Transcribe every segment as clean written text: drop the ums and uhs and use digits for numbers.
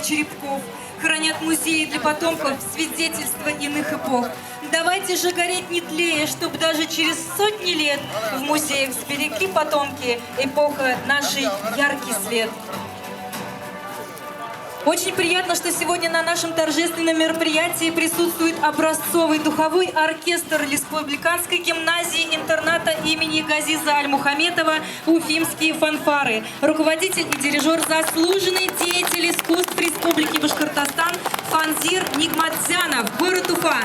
черепков, хранят музеи для потомков свидетельства иных эпох. Давайте же гореть не тлея, чтоб даже через сотни лет в музеях сберегли потомки эпоха нашей яркий свет. Очень приятно, что сегодня на нашем торжественном мероприятии присутствует образцовый духовой оркестр Республиканской гимназии-интерната имени Газиза Аль-Мухаметова «Уфимские фанфары». Руководитель и дирижер, заслуженный деятель искусств Республики Башкортостан Фанзир Нигматзянов, город Уфа.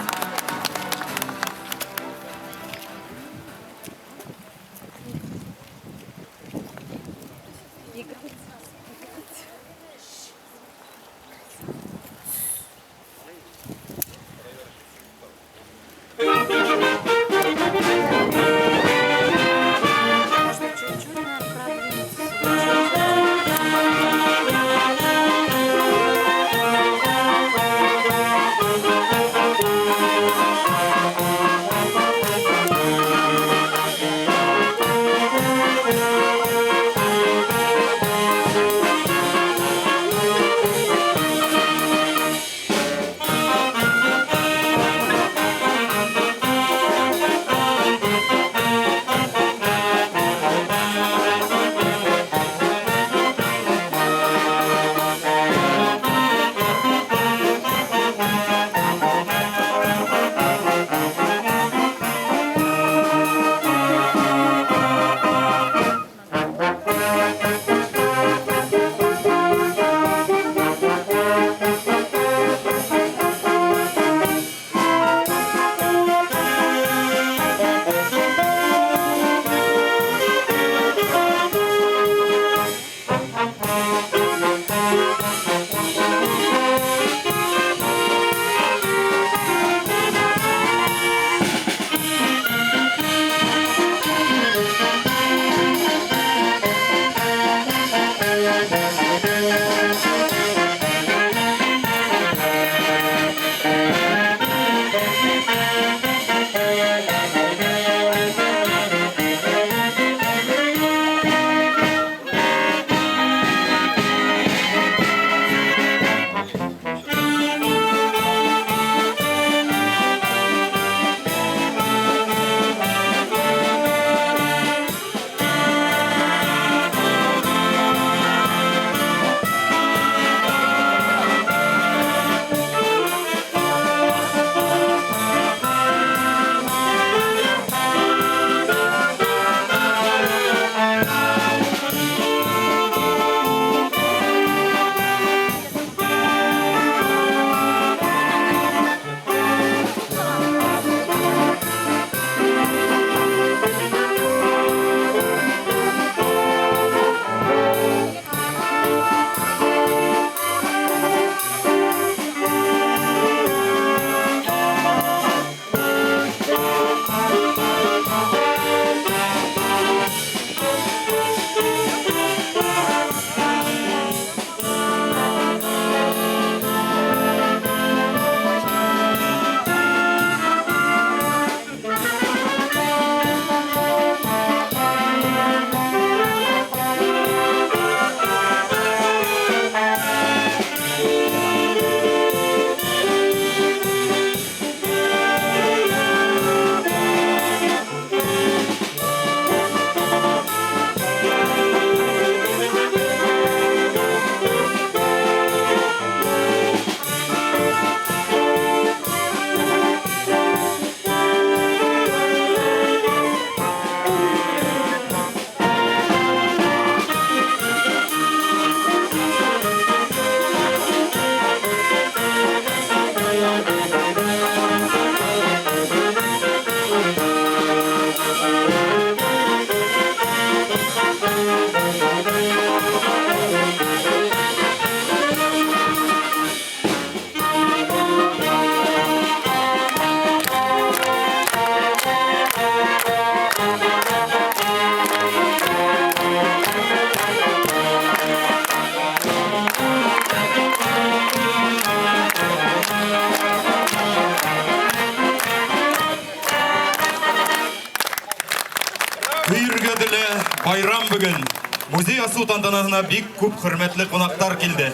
Байрам бүгін. Музей асу тантанасына бик күп хөрмәтле қонақтар келді.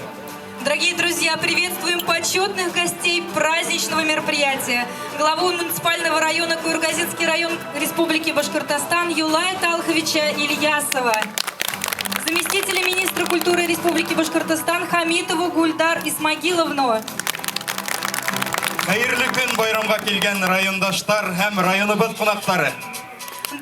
Дорогие друзья, приветствуем почетных гостей праздничного мероприятия. Главу муниципального района Куйргазинский район Республики Башкортостан Юлая Талховича Ильясова. Заместителя министра культуры Республики Башкортостан Хамитову Гульдар Исмагиловну. Хайырлы күн байрамга келген райондаштар һәм районыбыз кунактары.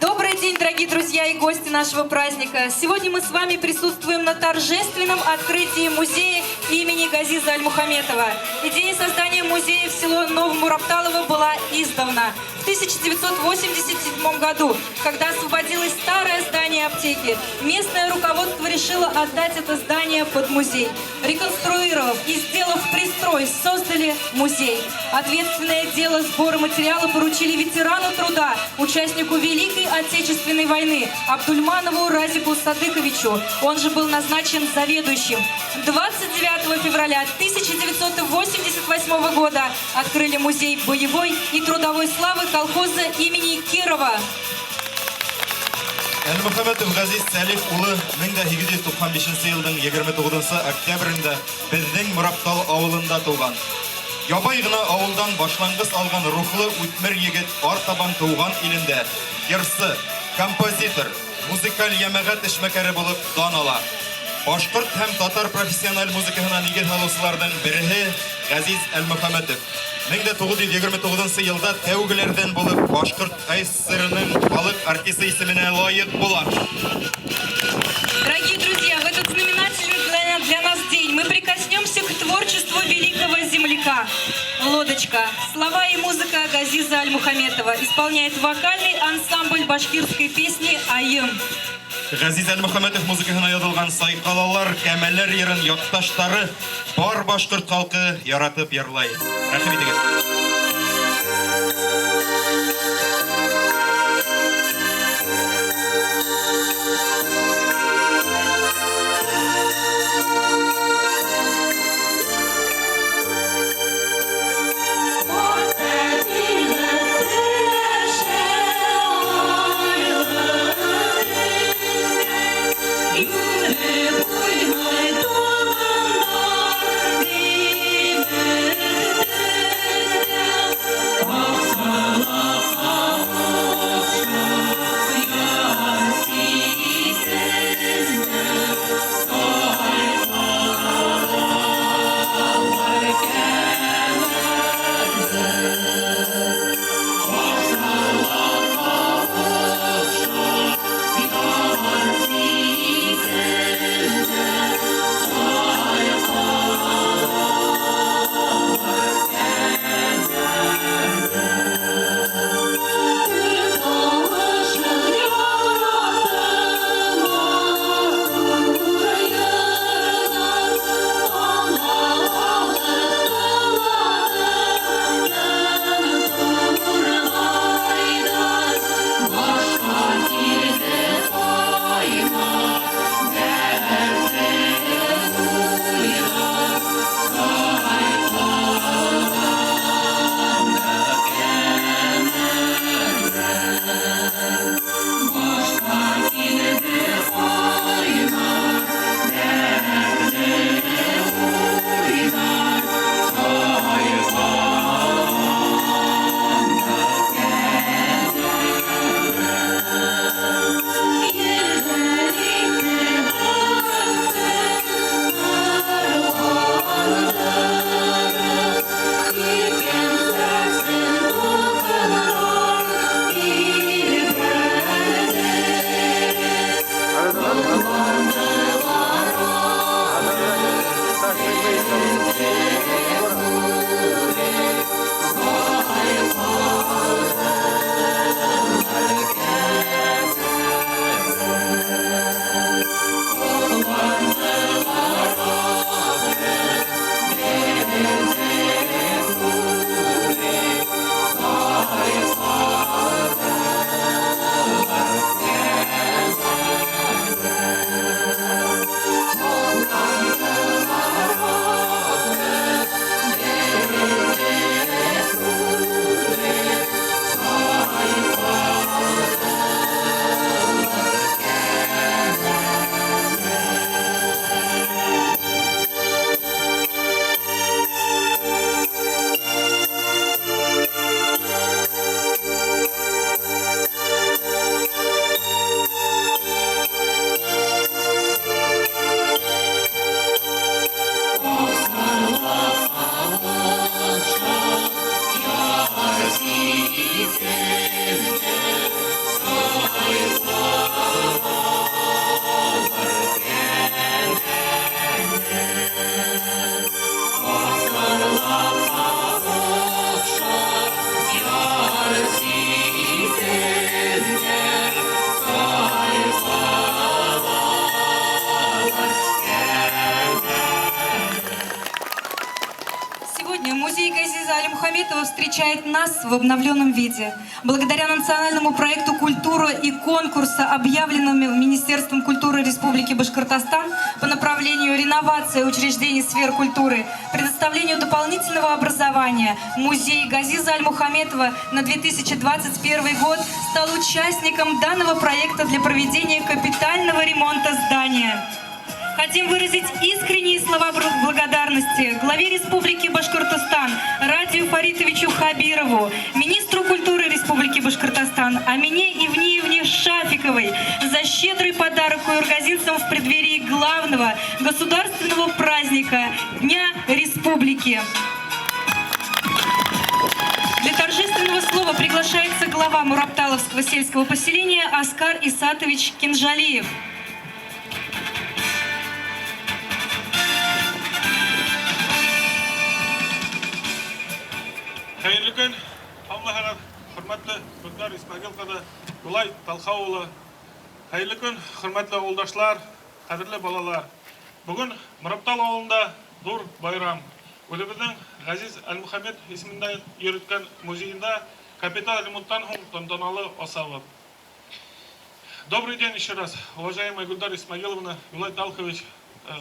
Добрый день, дорогие друзья и гости нашего праздника. Сегодня мы с вами присутствуем на торжественном открытии музея имени Газиза Аль-Мухаметова. Идея создания музея в село Новомурапталово была издавна в 1987 году, когда освободилось старое здание аптеки. Местное руководство решило отдать это здание под музей. Реконструировав и сделав пристрой, создали музей. Ответственное дело сбора материала поручили ветерану труда, участнику Великой Отечественной войны Абдульманову Разику Садыковичу. Он же был назначен заведующим. 29 февраля 1988 года открыли музей боевой и трудовой славы колхоза имени Кирова. Әл-Мөхәммәтов Газиз Сәлих улы 1995 елның 29 октябрендә безнең Мураптал авылында туган. Ябай гына авылдан башлангыч алган рухлы үтмер егет артабан туган илендә йырсы, композитор, музыкаль җәмәгать эшмәкәре булып дан ала. Башкорт һәм татар профессиональ музыкаһына нигез салучылардан бере Газиз Әл-Мөхәммәтов. 1929 елда тәүгеләрдән булып Башкорт АССРның халык артисты исеменә лаек була. Дорогие друзья, в этот знаменательный для нас день мы прикоснемся к творчеству великого земляка. «Лодочка». Слова и музыка Газиза Аль-Мухаметова исполняет вокальный ансамбль башкирской песни «Айым». Газиз Әл-Мөхәмәтов музыкаһына язылган сайкалалар, кәмәләр йырын якташтары бар башкорт халкы яратып йырлай. Рәхим итегез. встречает нас в обновленном виде. Благодаря национальному проекту «Культура» и конкурса, объявленному Министерством культуры Республики Башкортостан по направлению реновации учреждений сфер культуры, предоставлению дополнительного образования, музей Газиза Аль-Мухаметова на 2021 год стал участником данного проекта для проведения капитального ремонта здания. Хотим выразить искренние слова благодарности главе Республики Башкортостан Радию Фаритовичу Хабирову, министру культуры Республики Башкортостан Амине Ивниевне Шафиковой за щедрый подарок куюргазинцам в преддверии главного государственного праздника Дня Республики. Для торжественного слова приглашается глава Мурапталовского сельского поселения Аскар Исатович Кинжалиев. Hayırlı gün, Allah'a hürmetli Gülдар Исмагилқызы, Юлай Талхауұлы. Hayırlı gün, hürmetli oldaşlar, қадірлі балалар. Бүгін Мұраптал ауылында Дур Байрам, өзіміздің Газиз Аль-Мухамед есімінде үйреткен музейінде капитал ремонттан соң тантаналы осавы. Добрый день еще раз, уважаемая Гульдар Исмагиловна, Юлай Талхович,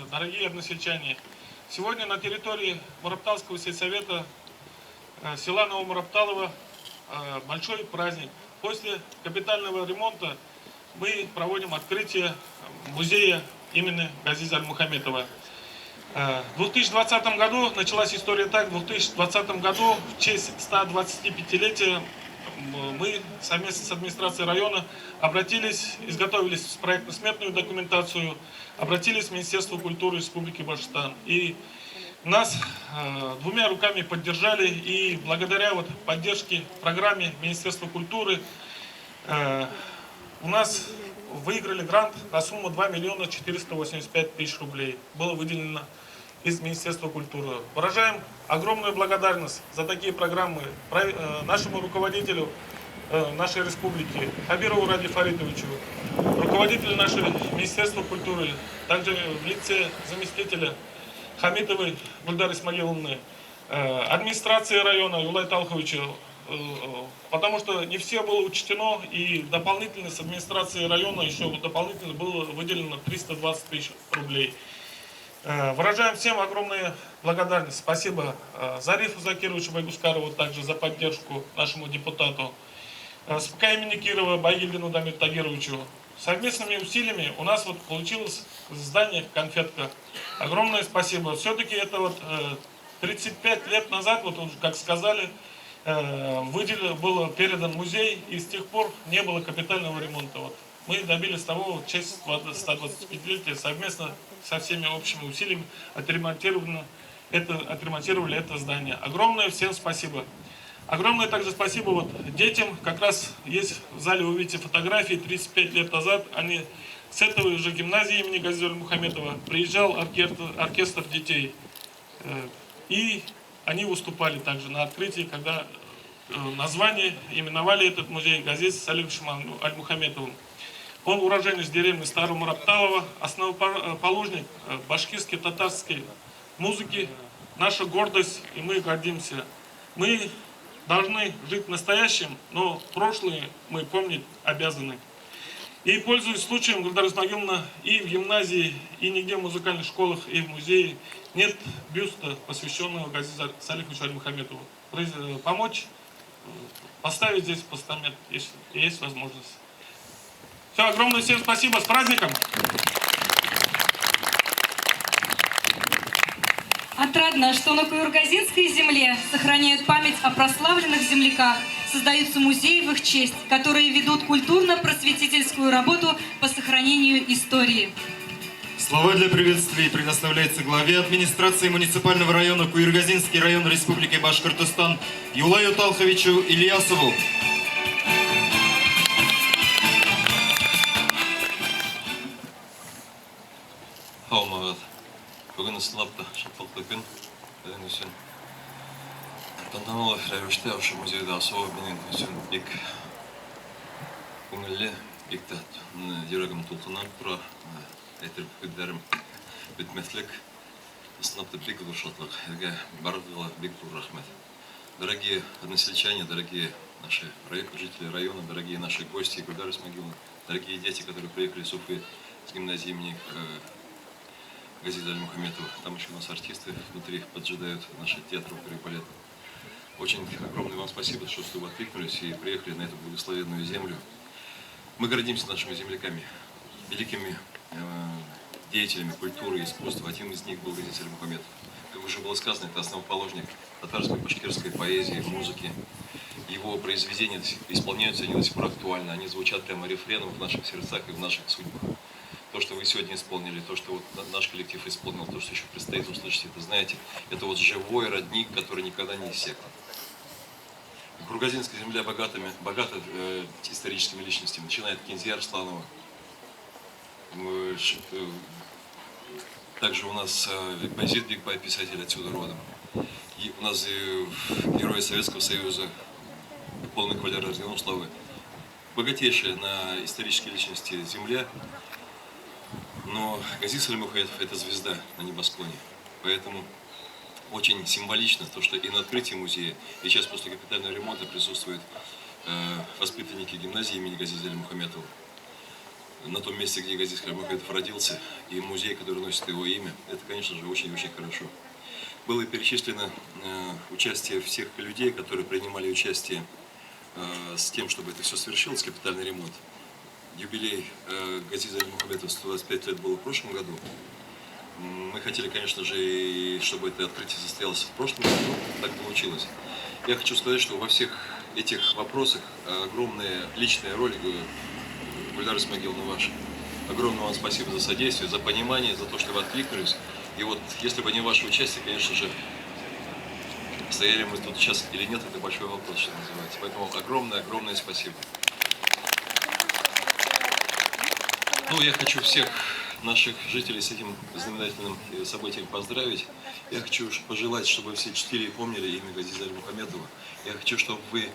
дорогие односельчане. Сегодня на территории Мурапталского сельсовета села Новомурапталово большой праздник. После капитального ремонта мы проводим открытие музея имени Газиза Аль-Мухаметова. В 2020 году началась история так. В 2020 году в честь 125-летия мы совместно с администрацией района обратились, изготовили проектно-сметную документацию, обратились в Министерство культуры Республики Башкортостан. И нас двумя руками поддержали, и благодаря поддержке программе Министерства культуры у нас выиграли грант на сумму 2 миллиона 485 тысяч рублей. Было выделено из Министерства культуры. Выражаем огромную благодарность за такие программы нашему руководителю нашей республики Хабирову Радию Фаритовичу, руководителю нашего Министерства культуры, также в лице заместителя Хамитовой Гульдар Исмагиловны, администрации района Юлай Талховичу, потому что не все было учтено, и дополнительно с администрации района еще дополнительно было выделено 320 тысяч рублей. Выражаем всем огромную благодарность. Спасибо Зарифу Закировичу Байгускарову также за поддержку нашему депутату, СПК имени Кирова Байгильдину Дамир Тагировичу. Совместными усилиями у нас получилось здание «Конфетка». Огромное спасибо. Все-таки это 35 лет назад, как сказали, было передан музей, и с тех пор не было капитального ремонта. Мы добились того, в честь 125-летия совместно со всеми общими усилиями отремонтировали это здание. Огромное всем спасибо. Огромное также спасибо детям. Как раз есть в зале, вы видите фотографии, 35 лет назад они с этой же гимназии имени Газиза Аль-Мухаметова приезжал оркестр детей. И они выступали также на открытии, когда название именовали этот музей Газиз Салиховичем Аль-Мухаметовым. Он уроженец деревни Старомурапталово, основоположник башкирской, татарской музыки, наша гордость, и мы гордимся. Мы должны жить настоящим, но прошлое мы помнить обязаны. И, пользуясь случаем, Гульдар Исмагиловна, и в гимназии, и нигде в музыкальных школах, и в музее нет бюста, посвященного Газизу Салиховичу Аль-Мухаметову. Помочь, поставить здесь постамент, если есть возможность. Все, огромное всем спасибо, с праздником! Отрадно, что на Куюргазинской земле сохраняют память о прославленных земляках, создаются музеи в их честь, которые ведут культурно-просветительскую работу по сохранению истории. Слова для приветствия предоставляется главе администрации муниципального района Куюргазинский район Республики Башкортостан Юлаю Талховичу Ильясову. Бүгін ысынлапты шаттықты күн біздің үшін тантаналы рәвіште осы музейде асуы менің үшін бек көңілі, бек тәтті. Жүрегім толқынып тұра, әйтір күндерім бітмәслік, ысынлапты бек зор шатлық. Әрге барлығы бек зор рахмет. Дорогие односельчане, дорогие наши жители района, дорогие наши гости, Гульдар Исмагиловна, дорогие дети, которые приехали с Уфы, с гимназии имени Газиза Аль-Мухаметова. Там еще у нас артисты внутри поджидают наши театры оперы и балета. Очень огромное вам спасибо, что вы откликнулись и приехали на эту благословенную землю. Мы гордимся нашими земляками, великими деятелями культуры и искусства. Один из них был Газиз Аль-Мухаметов. Как уже было сказано, это основоположник татарской, башкирской поэзии, музыки. Его произведения исполняются, они до сих пор актуальны. Они звучат прямо рефреном в наших сердцах и в наших судьбах. То, что вы сегодня исполнили, то, что вот наш коллектив исполнил, то, что еще предстоит услышать, это, знаете, это вот живой родник, который никогда не иссякнет. Кургазинская земля богата историческими личностями, начиная от Кинзи Арсланова. Также у нас Байзит Бигбай, писатель отсюда родом. И у нас герои Советского Союза, полный Валерий Разгонославы. Богатейшая на исторические личности земля. Но Газиз Аль-Мухаметов – это звезда на небосклоне. Поэтому очень символично то, что и на открытии музея, и сейчас после капитального ремонта присутствуют воспитанники гимназии имени Газиза Аль-Мухаметова. На том месте, где Газиз Аль-Мухаметов родился, и музей, который носит его имя, это, конечно же, очень-очень хорошо. Было перечислено участие всех людей, которые принимали участие с тем, чтобы это все свершилось, капитальный ремонт. Юбилей Газиза Аль-Мухаметова 125 лет был в прошлом году. Мы хотели, конечно же, чтобы это открытие состоялось в прошлом году, но так получилось. Я хочу сказать, что во всех этих вопросах огромная личная роль Гульдар Исмагиловна ваша. Огромное вам спасибо за содействие, за понимание, за то, что вы откликнулись. И вот, если бы не ваше участие, конечно же, стояли мы тут сейчас или нет, это большой вопрос, что называется. Поэтому огромное спасибо. Ну, я хочу всех наших жителей с этим знаменательным событием поздравить. Я хочу пожелать, чтобы все 4 помнили имя Газиза Аль-Мухаметова. Я хочу, чтобы вы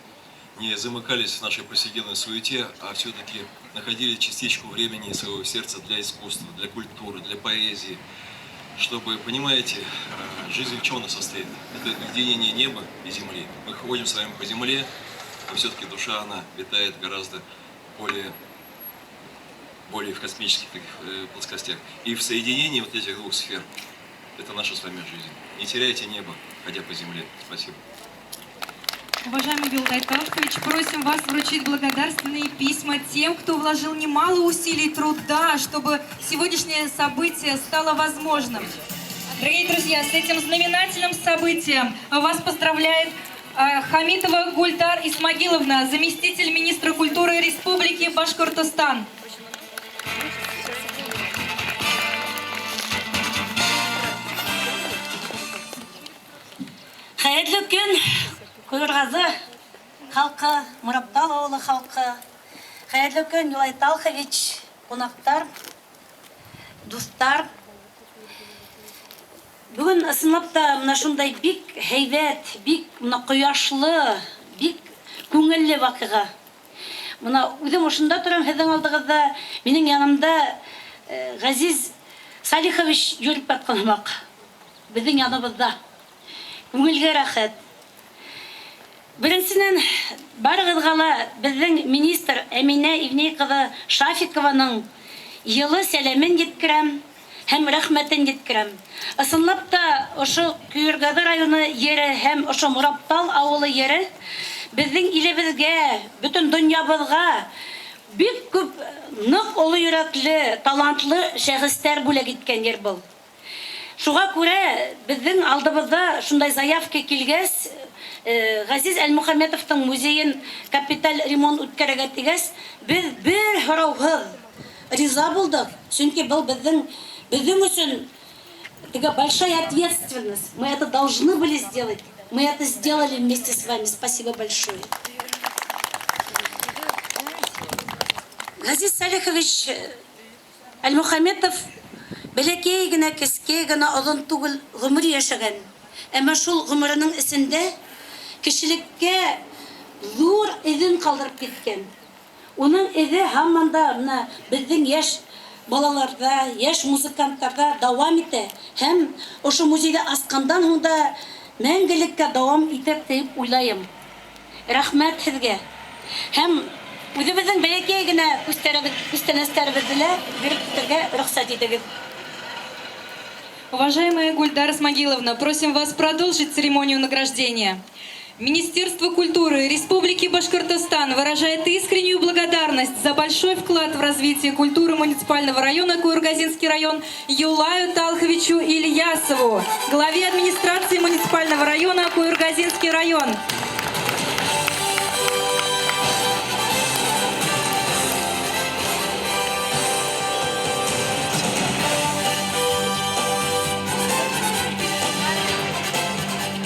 не замыкались в нашей повседневной суете, а все-таки находили частичку времени своего сердца для искусства, для культуры, для поэзии. Чтобы, понимаете, жизнь в чем она состоит? Это единение неба и земли. Мы ходим с вами по земле, но все-таки душа, она витает гораздо более в космических таких плоскостях. И в соединении вот этих двух сфер это наша с вами жизнь. Не теряйте небо, ходя по земле. Спасибо. Уважаемый Билгай Талхович, просим вас вручить благодарственные письма тем, кто вложил немало усилий и труда, чтобы сегодняшнее событие стало возможным. Дорогие друзья, с этим знаменательным событием вас поздравляет Хамитова Гульдар Исмагиловна, заместитель министра культуры Республики Башкортостан. Хәерле көн, Куйыргазы халкы, Мораптал авылы халкы. Хәерле көн, Юлай Талхович, кунактар, дустар. Бүген ысынлап та мына шундай бик һәйбәт, бик кояшлы, бик күңелле вакыйга. Мына үзем ошында торам, һезнең алдыгызда, минең янымда Газиз Салихович йөреп аткан һымак. Безнең яныбызда. Күңелгә рәхәт. Беренчедән, барыгызга ла безнең министр Әминә Ивней кызы Шафикованың йылы сәламен җиткерәм һәм рәхмәтен җиткерәм. Ысынлап та ошо Куйыргазы районы ере һәм ошо Мораптал авылы ере безнең илебезгә, бөтен дөньябызга бик күп нык олы йөрәкле, талантлы шәхестәр бүләк иткән йер был. Шуңа күрә безнең алдыбызда шундай заявка килгәс, Газиз Аль-Мухаметовтың музейын капиталь ремонт үткәрергә тигәс, без бер һораусыз риза булдык. Чөнки был безнең өчен большая ответственность. Мы это должны были сделать. Мы это сделали вместе с вами. Спасибо большое. Газиз Салихович Аль-Мухаметов бәләкәй генә, кескәй генә, озын түгел гомер яшәгән. Әмма шул гомеренең исендә кешелеккә зур эзен калдырып киткән. Уның эзе һаман да менә безнең яшь балаларда, яшь музыкантларда дәвам итә. Һәм ошо музейда аскандан һуң да мәңгелеккә дәвам итер дип уйлайм. Рәхмәт һеҙгә. Һәм үҙебеҙҙең бәләкәй генә күстәнәстәребеҙҙе лә биреп китергә рөхсәт итегеҙ. Уважаемая Гульдар Исмагиловна, просим вас продолжить церемонию награждения. Министерство культуры Республики Башкортостан выражает искреннюю благодарность за большой вклад в развитие культуры муниципального района Куйургазинский район Юлаю Талховичу Ильясову, главе администрации муниципального района Куйургазинский район.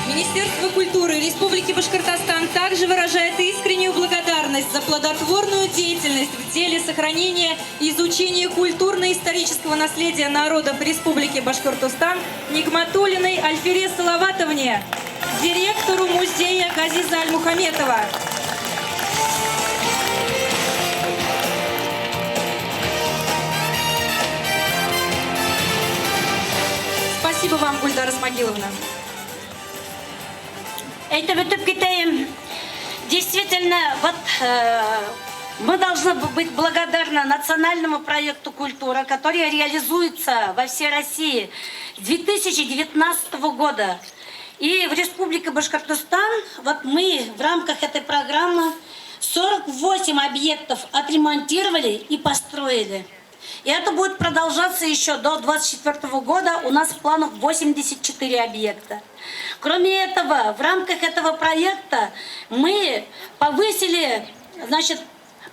Министерство культуры Республики Башкортостан также выражает искреннюю благодарность за плодотворную деятельность в деле сохранения и изучения культурно-исторического наследия народов Республики Башкортостан Нигматуллиной Альфире Салаватовне, директору музея Газиза Аль-Мухаметова. Спасибо вам, Гульдар Исмагиловна. Әйтеп өтеп китәйем. Действительно, вот мы должны быть благодарны национальному проекту «Культура», который реализуется во всей России с 2019 года. И в Республике Башкортостан, вот мы в рамках этой программы 48 объектов отремонтировали и построили. И это будет продолжаться еще до 2024 года. У нас в планах 84 объекта. Кроме этого, в рамках этого проекта мы повысили, значит,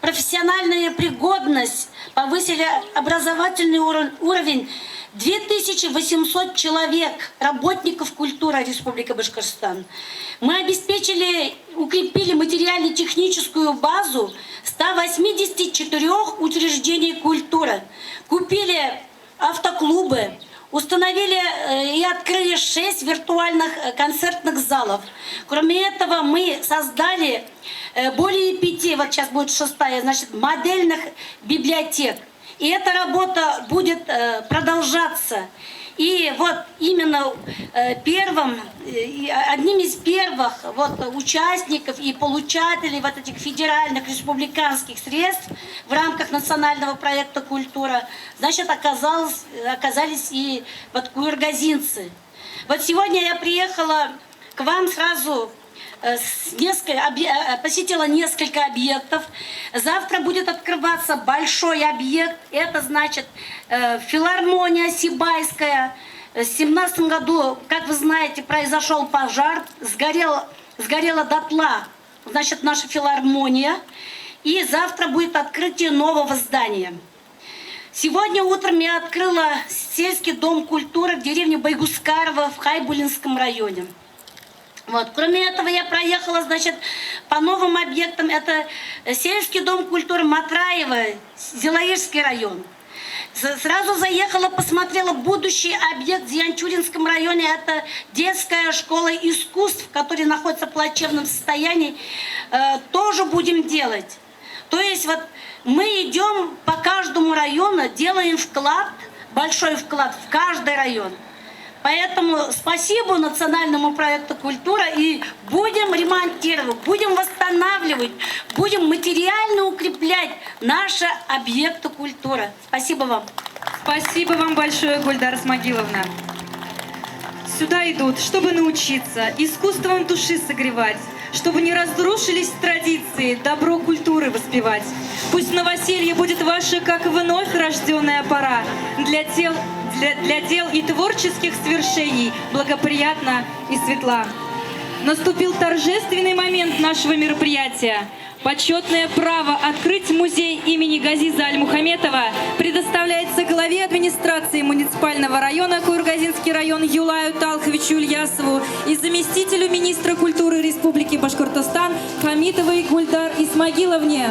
профессиональную пригодность, повысили образовательный уровень 2800 человек, работников культуры Республики Башкортостан. Мы обеспечили, укрепили материально-техническую базу 184 учреждений культуры, купили автоклубы, установили и открыли 6 виртуальных концертных залов. Кроме этого, мы создали более 5, вот сейчас будет 6-я, значит, модельных библиотек. И эта работа будет продолжаться. И вот именно одним из первых вот участников и получателей вот этих федеральных республиканских средств в рамках национального проекта «Культура», значит, оказались и вот куйургазинцы. Вот сегодня я приехала к вам сразу, посетила несколько объектов. Завтра будет открываться большой объект. Это значит филармония Сибайская. В 2017 году, как вы знаете, произошел пожар, сгорела дотла, значит, наша филармония. И завтра будет открытие нового здания. Сегодня утром я открыла сельский дом культуры в деревне Байгускарова в Хайбулинском районе. Вот. Кроме этого, я проехала, значит, по новым объектам. Это сельский дом культуры Матраева, Зилаирский район. Сразу заехала, посмотрела будущий объект в Янчуринском районе. Это детская школа искусств, которая находится в плачевном состоянии. Тоже будем делать. То есть вот мы идем по каждому району, делаем вклад, большой вклад в каждый район. Поэтому спасибо национальному проекту «Культура» и будем ремонтировать, будем восстанавливать, будем материально укреплять наши объекты культуры. Спасибо вам. Спасибо вам большое, Гульдар Исмагиловна. Сюда идут, чтобы научиться искусством души согревать, чтобы не разрушились традиции, добро культуры воспевать. Пусть новоселье будет ваше, как вновь рожденная пора, для дел и творческих свершений благоприятна и светла. Наступил торжественный момент нашего мероприятия. Почетное право открыть музей имени Газиза Аль-Мухаметова предоставляется главе администрации муниципального района Куйургазинский район Юлаю Талховичу Ильясову и заместителю министра культуры Республики Башкортостан Хамитовой Гульдар Исмагиловне.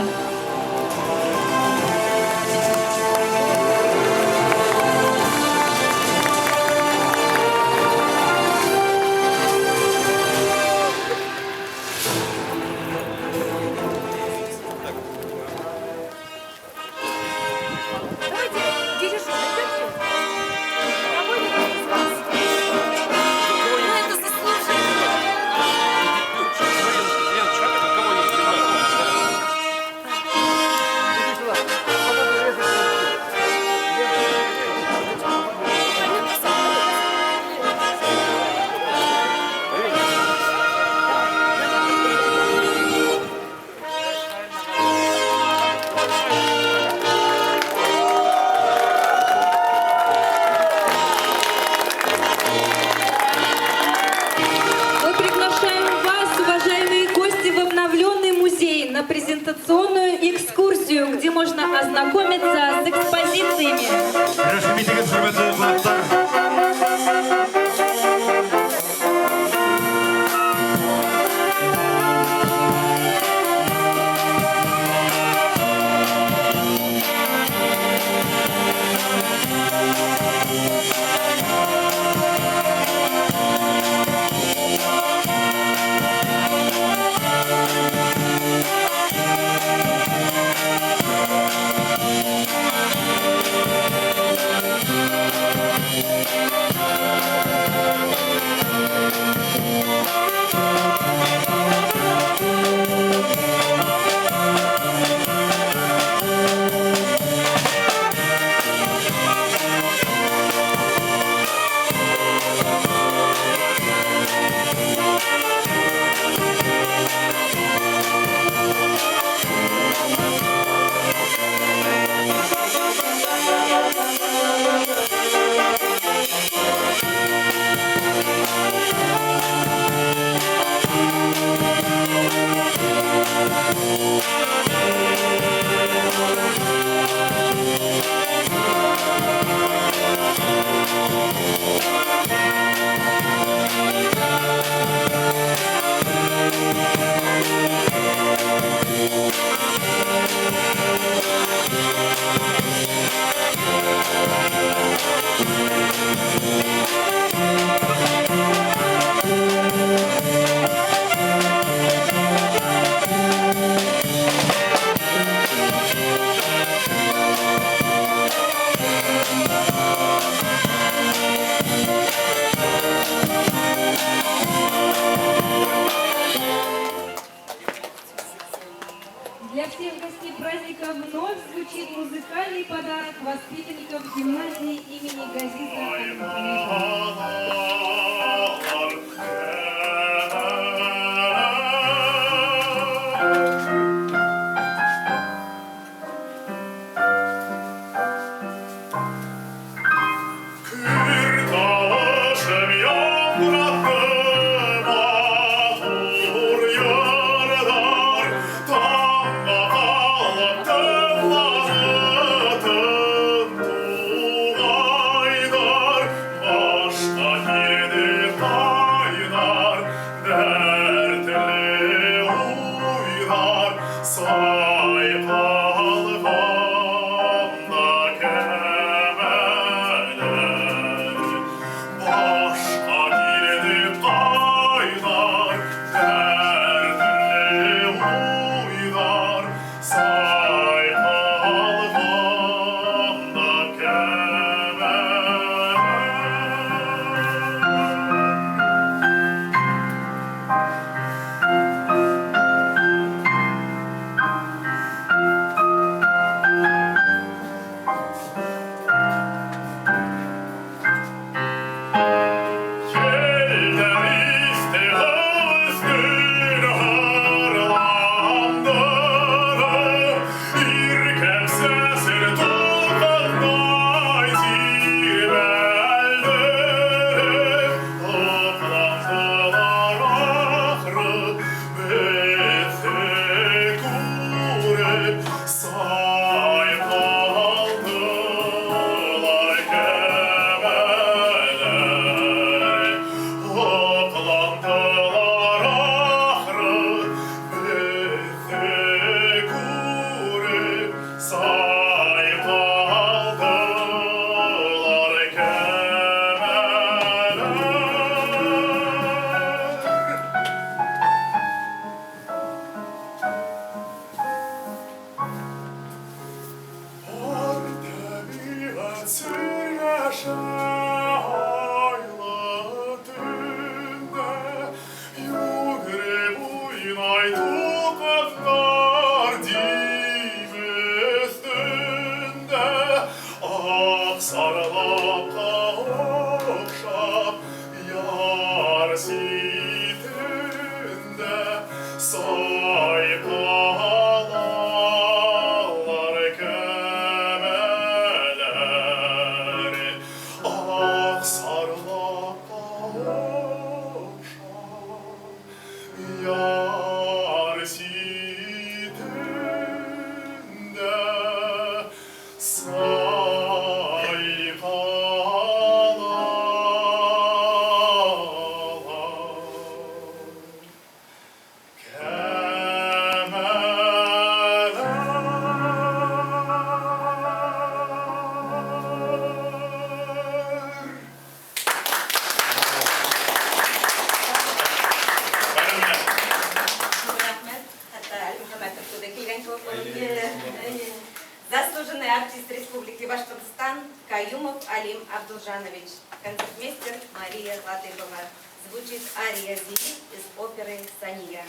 презентационную экскурсию, где можно ознакомиться с экспозициями. Рәхим итегез, хөрмәтле кунаклар. Для всех гостей праздника вновь звучит музыкальный подарок воспитанников гимназии имени Газиза Аль-Мухаммедова. булды. Заслуженный артист Республики Башкортостан Каюмов Алим Абдулжанович. Концертмейстер Мария Латыпова. Звучит ария Зиги из оперы «Сания».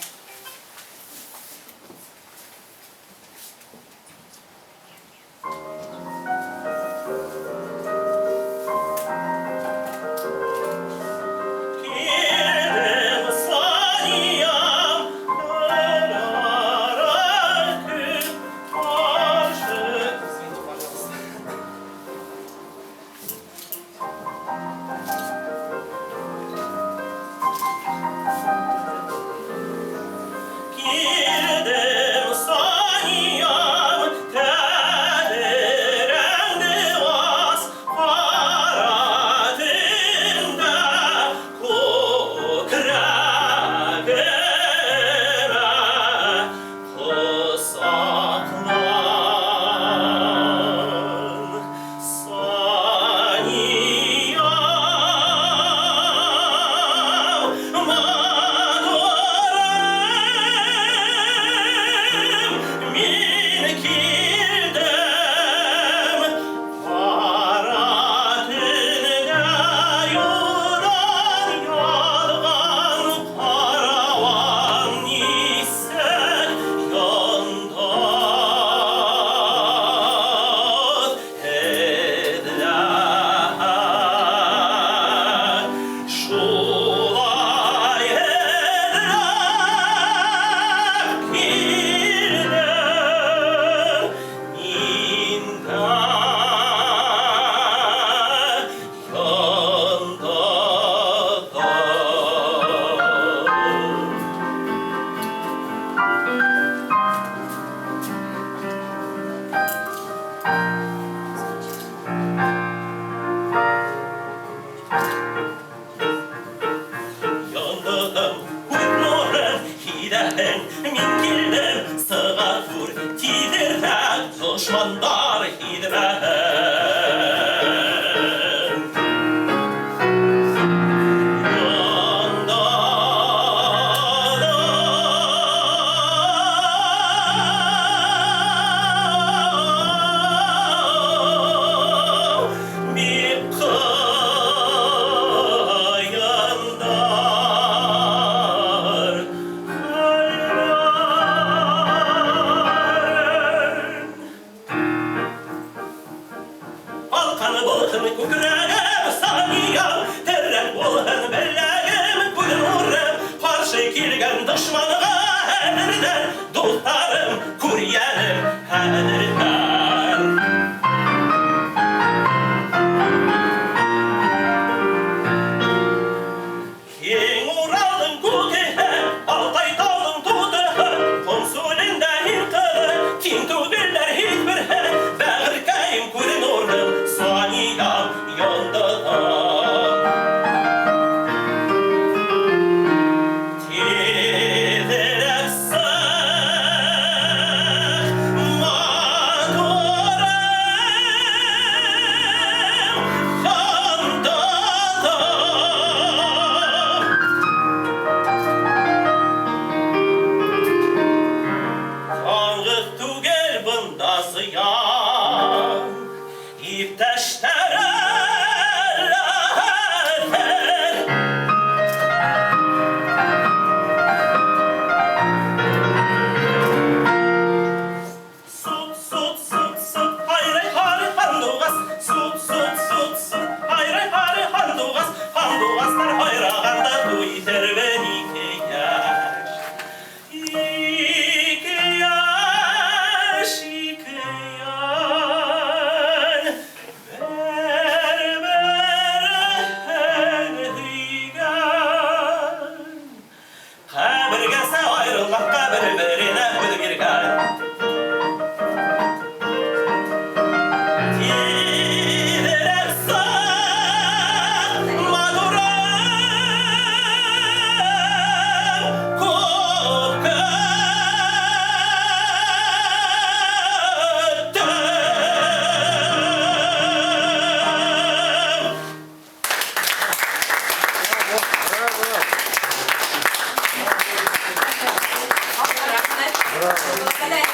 Благодарим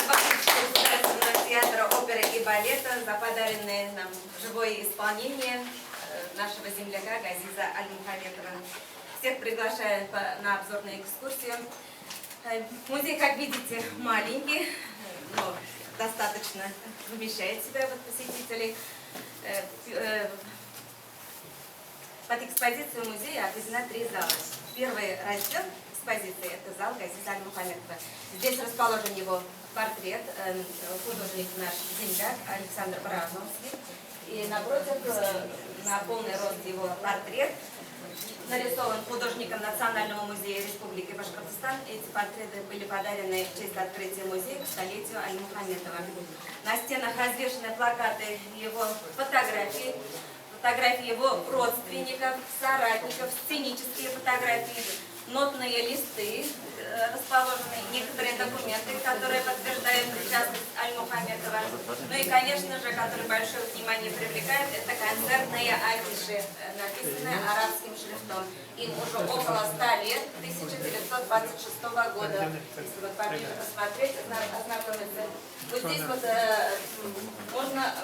Башкирского государственного театра оперы и балета за подаренное нам живое исполнение нашего земляка Газиза Аль-Мухаметова. Всех приглашаю на обзорную экскурсию. Музей, как видите, маленький, но достаточно вмещает в себя посетителей. Под экспозицию музея отведено 3 зала. Первый раздел экспозиции – это зал Газиза Аль-Мухаметова. Здесь расположен его портрет, художник наш земляк Александр Барановский. И напротив, на полный рост его портрет, нарисован художником Национального музея Республики Башкортостан. Эти портреты были подарены в честь открытия музея к столетию Аль-Мухаметова. На стенах развешаны плакаты его фотографий, фотографии его родственников, соратников, сценические фотографии, нотные листы расположены, некоторые документы, которые подтверждают причастность Аль-Мухаметова. Ну и, конечно же, который большое внимание привлекает, это концертные афиши, написанные арабским шрифтом. Им уже около 100 лет, 1926 года. Если вот поближе посмотреть, ознакомиться. Вот здесь вот можно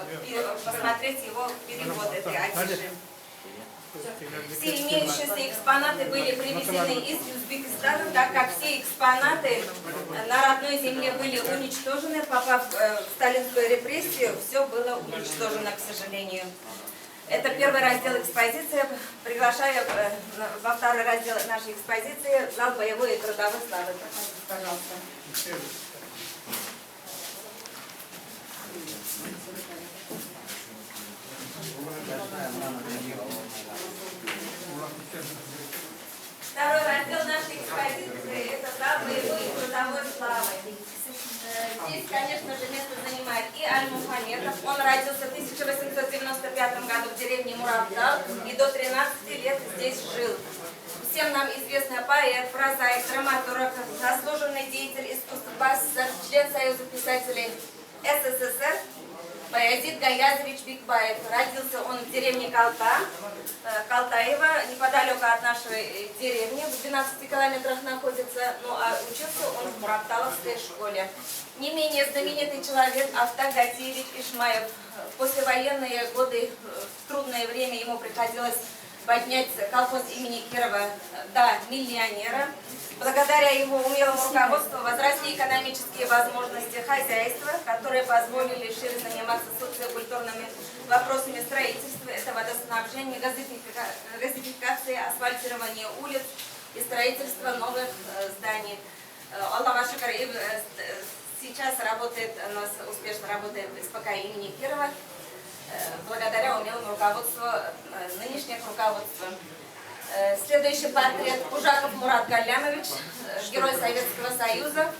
посмотреть его перевод этой афиши. Все имеющиеся экспонаты были привезены из Узбекистана, так как все экспонаты на родной земле были уничтожены, попав в сталинскую репрессию, все было уничтожено, к сожалению. Это первый раздел экспозиции. Приглашаю во второй раздел нашей экспозиции зал боевой и трудовой славы. Пожалуйста. Второй раздел нашей экспозиции – это зал боевой и трудовой славы. Здесь, конечно же, место занимает и Аль-Мухаметов. Он родился в 1895 году в деревне Муравдал и до 13 лет здесь жил. Всем нам известный поэт, прозаик, драматург, заслуженный деятель искусства, басист, член Союза писателей СССР Баязид Гаязович Бикбаев. Родился он в деревне Калтаево, неподалеку от нашей деревни, в 12 километрах находится, ну а учился он в Муравталовской школе. Не менее знаменитый человек Афтак Гатиевич Ишмаев. В послевоенные годы, в трудное время ему приходилось поднять колхоз имени Кирова до миллионера. Благодаря его умелому руководству возросли экономические возможности хозяйства, которые позволили шире заниматься социокультурными вопросами строительства, это водоснабжение, газификации, асфальтирование улиц и строительство новых зданий. Аллах Шукар, сейчас работает, у нас успешно работает СПК имени Кирова, благодаря умелому руководству нынешних руководств. Следующий портрет – Ужаков Мурат Галямович, герой Советского Союза.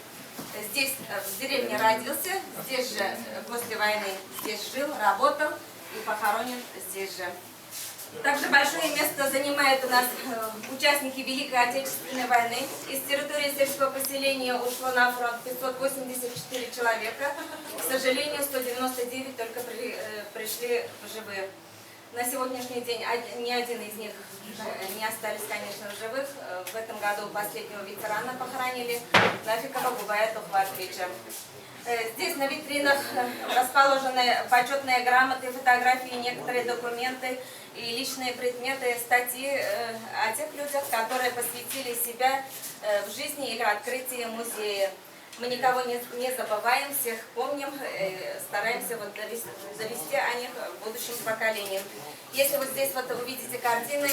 Здесь в деревне родился, здесь же после войны здесь жил, работал и похоронен здесь же. Также большое место занимают у нас участники Великой Отечественной войны. Из территории сельского поселения ушло на фронт 584 человека. К сожалению, 199 только пришли в живых. На сегодняшний день ни один из них не остались, конечно, в живых. В этом году последнего ветерана похоронили, Нафикова Губая Тухватовича. Здесь на витринах расположены почетные грамоты, фотографии, некоторые документы и личные предметы, статьи о тех людях, которые посвятили себя в жизни или открытии музея. Мы никого не забываем, всех помним, стараемся вот довести о них будущим поколениям. Если вот здесь вот увидите картины,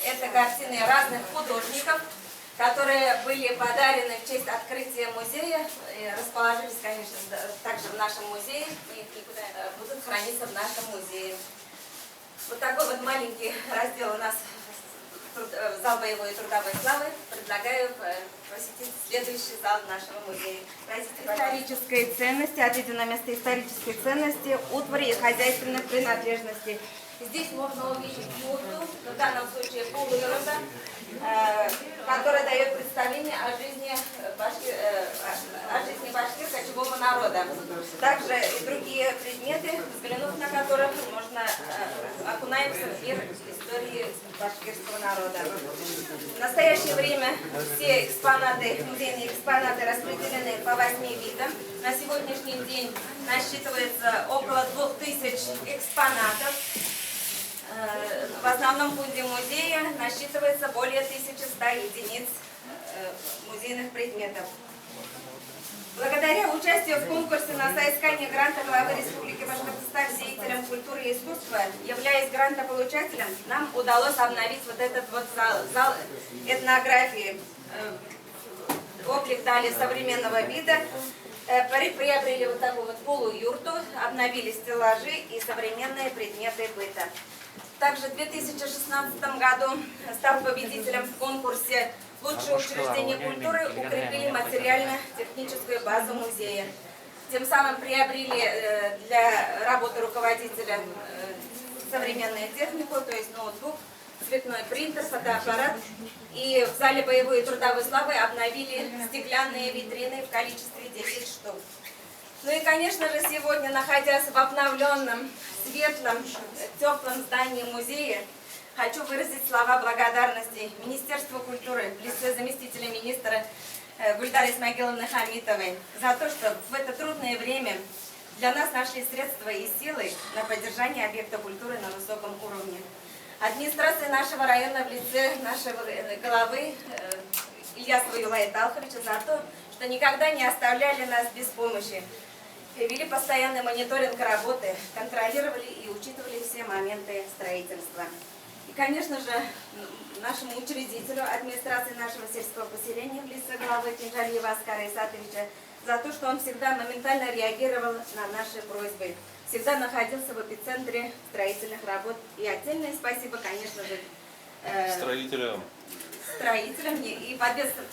это картины разных художников, которые были подарены в честь открытия музея, и расположились, конечно, также в нашем музее и будут храниться в нашем музее. Вот такой вот маленький раздел у нас зал боевой и трудовой славы. Предлагаю посетить следующий зал нашего музея. Исторической ценности, отведено место исторической ценности, утвари и хозяйственных принадлежностей. Здесь можно увидеть юрту, в данном случае полуирода, которая дает представление о жизни башкир кочевого народа. Также и другие предметы, взглянув на которых, можно окунаемся в мир истории башкирского народа. народа. В настоящее время все экспонаты, музейные экспонаты распределены по 8 видам. На сегодняшний день насчитывается около 2000 экспонатов. В основном фонде музея насчитывается более 1100 единиц музейных предметов. Благодаря участию в конкурсе на соискание гранта главы Республики Башкортостан деятелям культуры и искусства, являясь грантополучателем, нам удалось обновить вот этот вот зал этнографии. Облик дали современного вида. Приобрели вот такую вот полуюрту, обновили стеллажи и современные предметы быта. Также в 2016 году, став победителем в конкурсе «Лучшее учреждение культуры», укрепили материально-техническую базу музея. Тем самым приобрели для работы руководителя современную технику, то есть ноутбук, цветной принтер, фотоаппарат. И в зале боевой и трудовой славы обновили стеклянные витрины в количестве 10 штук. Ну и, конечно же, сегодня, находясь в обновленном, светлом, теплом здании музея, хочу выразить слова благодарности Министерству культуры в лице заместителя министра Гульдары Исмагиловны Хамитовой за то, что в это трудное время для нас нашли средства и силы на поддержание объекта культуры на высоком уровне. Администрация нашего района в лице нашего главы Ильясова Юлая Талховича за то, что никогда не оставляли нас без помощи. Вели постоянный мониторинг работы, контролировали и учитывали все моменты строительства. И, конечно же, нашему учредителю администрации нашего сельского поселения в лице главы Кинжалиева Аскара Исатовича за то, что он всегда моментально реагировал на наши просьбы, всегда находился в эпицентре строительных работ. И отдельное спасибо, конечно же, строителям и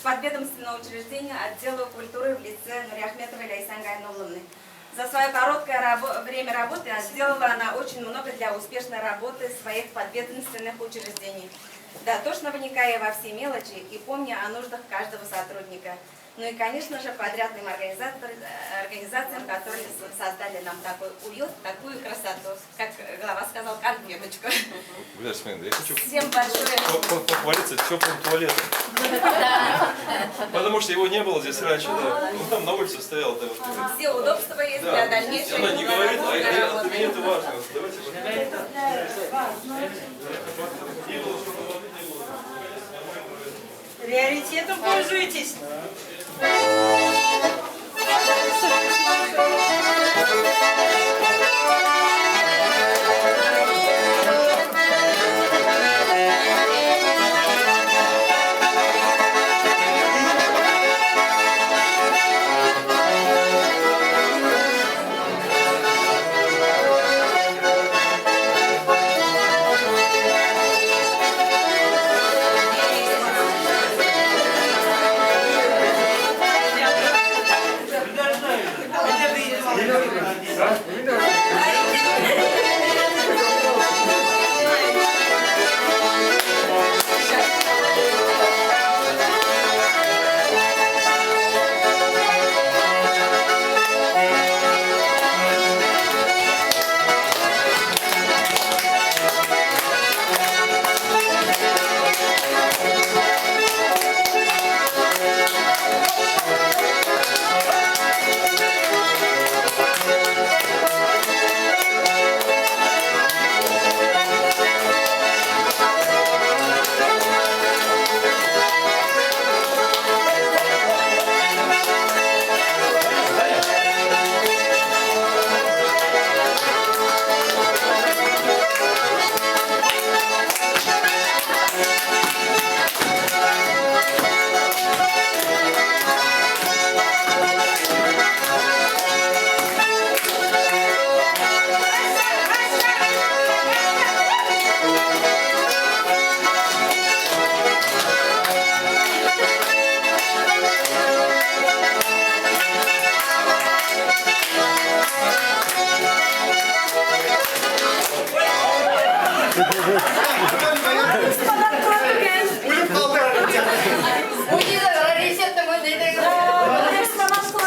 подведомственного учреждения отдела культуры в лице Нуриахметовой Лейсан Гайнулловны. За свое короткое время работы сделала она очень много для успешной работы своих подведомственных учреждений, дотошно вникая во все мелочи и помня о нуждах каждого сотрудника. Ну и, конечно же, подрядным организациям, которые создали нам такой уют, такую красоту, как глава сказал, конфеточку. Гульдара Исмагиловна, я хочу Всем большое похвалиться теплым туалетом. Потому что его не было здесь раньше, да. Ну там на улице стоял. Да, вот. Все удобства есть для дальнейшего. Она не говорит, а для меня это важно. Давайте. Приоритетом пользуйтесь.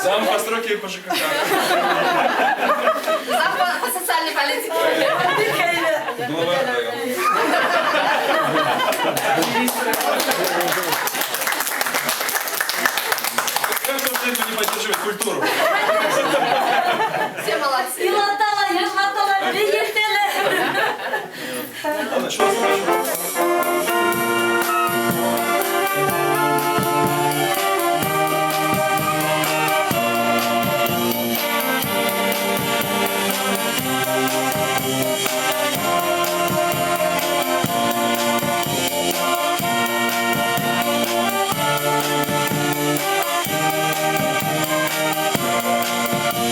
Зам по стройке и по ЖКХ. Зам по социальной политике. Глава района. Как же церковь не поддерживает культуру? Все молодцы. Илатала, юлатала, биетеле. Ладно, что спрашиваю?